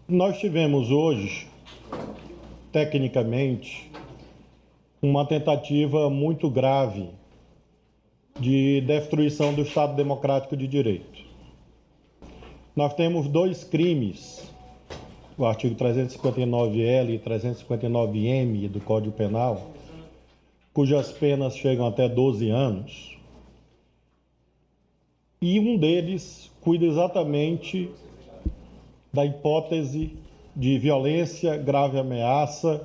Nós tivemos hoje, tecnicamente, uma tentativa muito grave de destruição do Estado Democrático de Direito. Nós temos dois crimes, o artigo 359-L e 359-M do Código Penal, cujas penas chegam até 12 anos, e um deles cuida exatamente da hipótese de violência, grave ameaça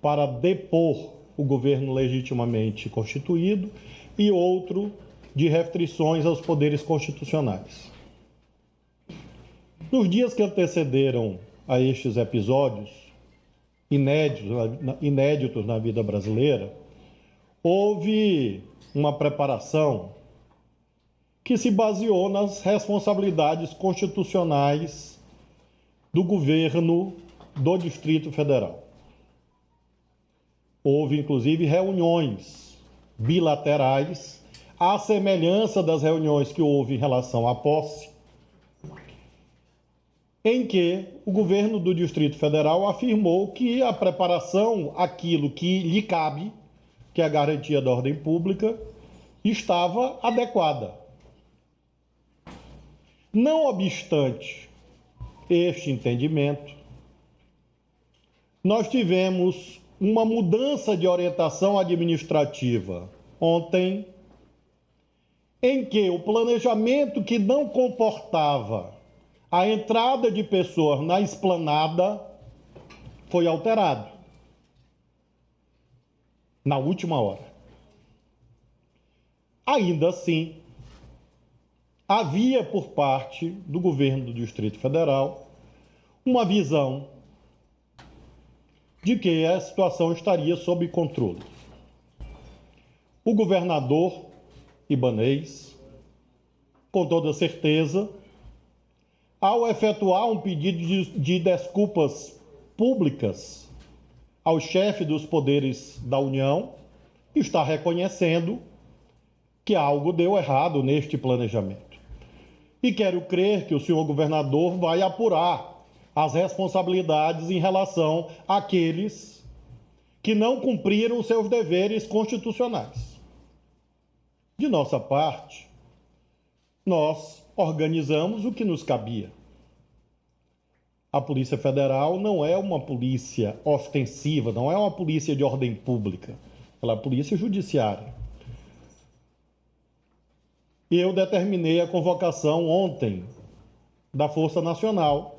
para depor o governo legitimamente constituído e outro de restrições aos poderes constitucionais. Nos dias que antecederam a estes episódios inéditos na vida brasileira, houve uma preparação que se baseou nas responsabilidades constitucionais do governo do Distrito Federal. Houve, inclusive, reuniões bilaterais, à semelhança das reuniões que houve em relação à posse, em que o governo do Distrito Federal afirmou que a preparação, aquilo que lhe cabe, que é a garantia da ordem pública, estava adequada. Não obstante este entendimento, nós tivemos uma mudança de orientação administrativa ontem, em que o planejamento que não comportava a entrada de pessoas na esplanada foi alterado na última hora. Ainda assim, havia por parte do governo do Distrito Federal uma visão de que a situação estaria sob controle. O governador Ibanez, com toda certeza, ao efetuar um pedido de desculpas públicas ao chefe dos poderes da União, está reconhecendo que algo deu errado neste planejamento. E quero crer que o senhor governador vai apurar as responsabilidades em relação àqueles que não cumpriram seus deveres constitucionais. De nossa parte, nós organizamos o que nos cabia. A Polícia Federal não é uma polícia ostensiva, não é uma polícia de ordem pública, ela é a polícia judiciária. E eu determinei a convocação ontem da Força Nacional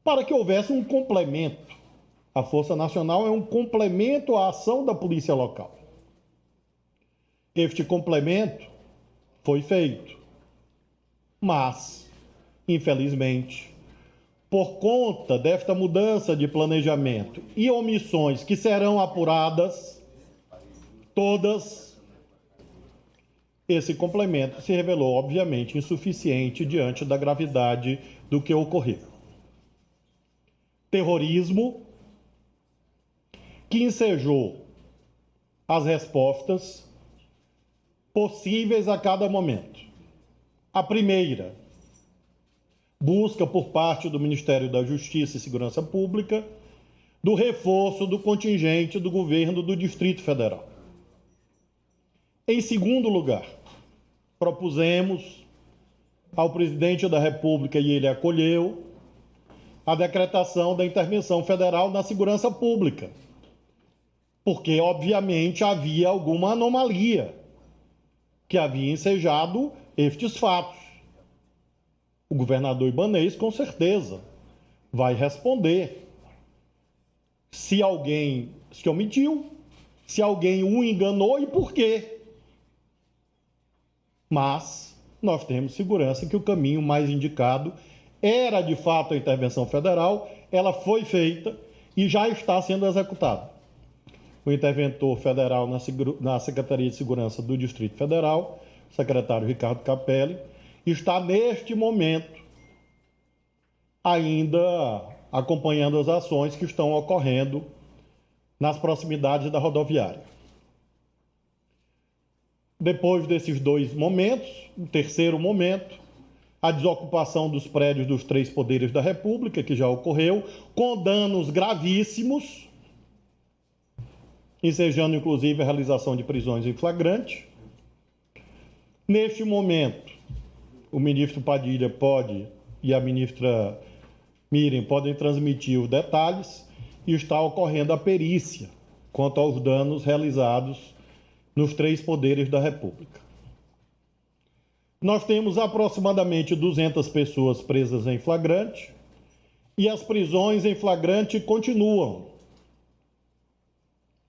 para que houvesse um complemento. A Força Nacional é um complemento à ação da polícia local. Este complemento foi feito, mas, infelizmente, por conta desta mudança de planejamento e omissões que serão apuradas, todas, esse complemento se revelou, obviamente, insuficiente diante da gravidade do que ocorreu. Terrorismo que ensejou as respostas possíveis a cada momento. A primeira, busca por parte do Ministério da Justiça e Segurança Pública do reforço do contingente do governo do Distrito Federal. Em segundo lugar, propusemos ao presidente da República, e ele acolheu, a decretação da intervenção federal na segurança pública, porque, obviamente, havia alguma anomalia que havia ensejado estes fatos. O governador Ibanez, com certeza, vai responder se alguém se omitiu, se alguém o enganou e por quê. Mas nós temos segurança que o caminho mais indicado era, de fato, a intervenção federal, ela foi feita e já está sendo executada. O interventor federal na Secretaria de Segurança do Distrito Federal, o secretário Ricardo Capelli, está neste momento ainda acompanhando as ações que estão ocorrendo nas proximidades da rodoviária. Depois desses dois momentos, o terceiro momento, a desocupação dos prédios dos 3 poderes da República, que já ocorreu, com danos gravíssimos, ensejando inclusive a realização de prisões em flagrante. Neste momento, o ministro Padilha e a ministra Miriam podem transmitir os detalhes, e está ocorrendo a perícia quanto aos danos realizados nos 3 poderes da República. Nós temos aproximadamente 200 pessoas presas em flagrante, e as prisões em flagrante continuam,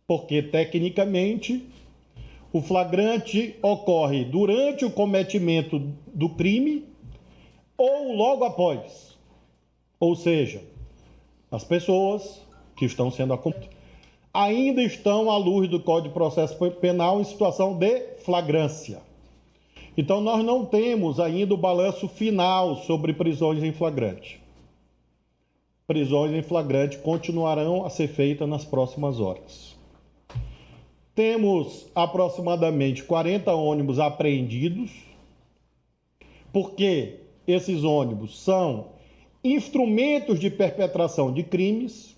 porque tecnicamente o flagrante ocorre durante o cometimento do crime ou logo após. Ou seja, as pessoas que estão sendo acompanhadas ainda estão à luz do Código de Processo Penal em situação de flagrância. Então, nós não temos ainda o balanço final sobre prisões em flagrante. Prisões em flagrante continuarão a ser feitas nas próximas horas. Temos aproximadamente 40 ônibus apreendidos, porque esses ônibus são instrumentos de perpetração de crimes.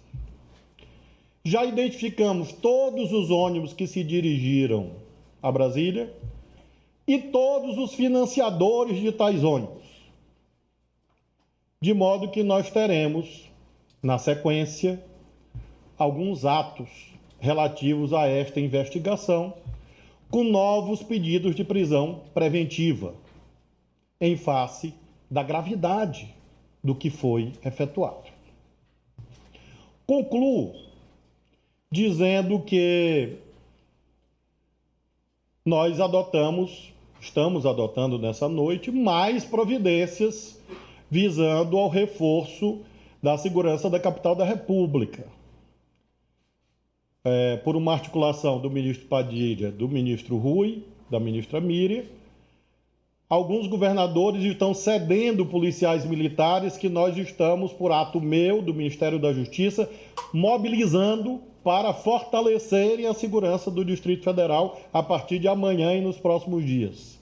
Já identificamos todos os ônibus que se dirigiram a Brasília e todos os financiadores de tais ônibus. De modo que nós teremos, na sequência, alguns atos relativos a esta investigação, com novos pedidos de prisão preventiva, em face da gravidade do que foi efetuado. Concluo dizendo que nós estamos adotando nessa noite mais providências visando ao reforço da segurança da capital da República. Por uma articulação do ministro Padilha, do ministro Rui, da ministra Miriam, alguns governadores estão cedendo policiais militares que nós estamos, por ato meu, do Ministério da Justiça, mobilizando para fortalecerem a segurança do Distrito Federal a partir de amanhã e nos próximos dias.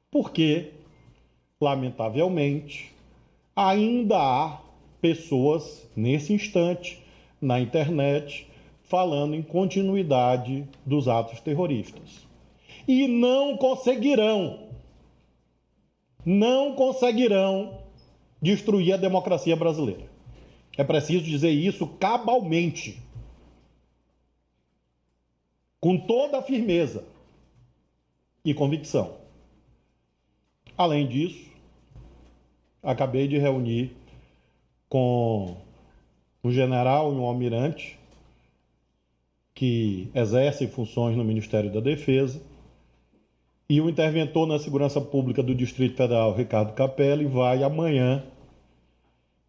Porque, lamentavelmente, ainda há pessoas, nesse instante, na internet, falando em continuidade dos atos terroristas. E não conseguirão destruir a democracia brasileira. É preciso dizer isso cabalmente, com toda a firmeza e convicção. Além disso, acabei de reunir com um general e um almirante que exercem funções no Ministério da Defesa, e o interventor na Segurança Pública do Distrito Federal, Ricardo Capelli, vai amanhã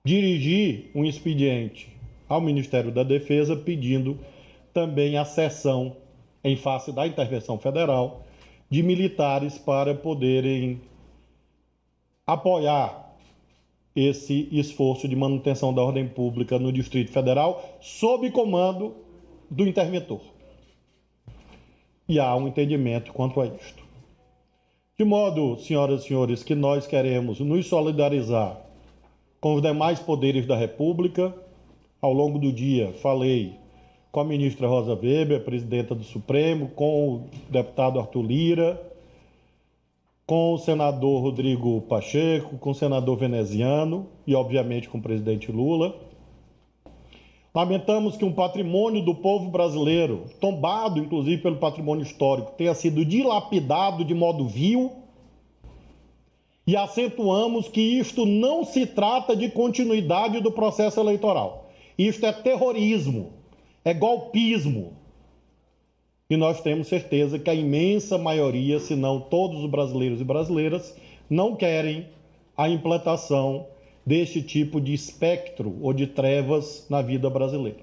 dirigir um expediente ao Ministério da Defesa pedindo também a cessão, em face da intervenção federal, de militares para poderem apoiar esse esforço de manutenção da ordem pública no Distrito Federal, sob comando do interventor. E há um entendimento quanto a isto. De modo, senhoras e senhores, que nós queremos nos solidarizar com os demais poderes da República. Ao longo do dia, falei com a ministra Rosa Weber, presidenta do Supremo, com o deputado Arthur Lira, com o senador Rodrigo Pacheco, com o senador Veneziano e, obviamente, com o presidente Lula. Lamentamos que um patrimônio do povo brasileiro, tombado inclusive pelo patrimônio histórico, tenha sido dilapidado de modo vil, e acentuamos que isto não se trata de continuidade do processo eleitoral. Isto é terrorismo, é golpismo. E nós temos certeza que a imensa maioria, se não todos os brasileiros e brasileiras, não querem a implantação deste tipo de espectro ou de trevas na vida brasileira.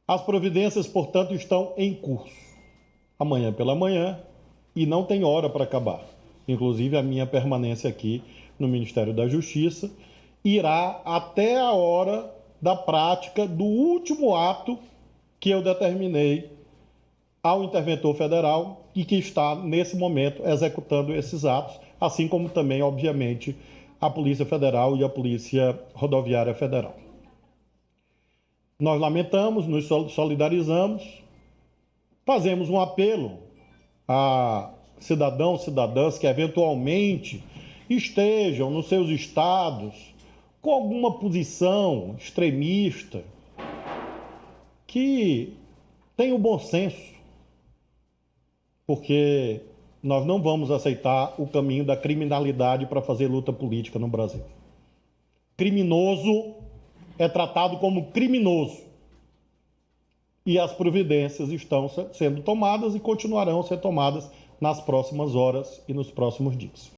As providências, portanto, estão em curso. Amanhã pela manhã, e não tem hora para acabar. Inclusive, a minha permanência aqui no Ministério da Justiça irá até a hora da prática do último ato que eu determinei ao interventor federal e que está, nesse momento, executando esses atos, assim como também, obviamente, a Polícia Federal e a Polícia Rodoviária Federal. Nós lamentamos, nos solidarizamos, fazemos um apelo a cidadãos, cidadãs que eventualmente estejam nos seus estados com alguma posição extremista, que tenham bom senso, porque nós não vamos aceitar o caminho da criminalidade para fazer luta política no Brasil. Criminoso é tratado como criminoso. E as providências estão sendo tomadas e continuarão a ser tomadas nas próximas horas e nos próximos dias.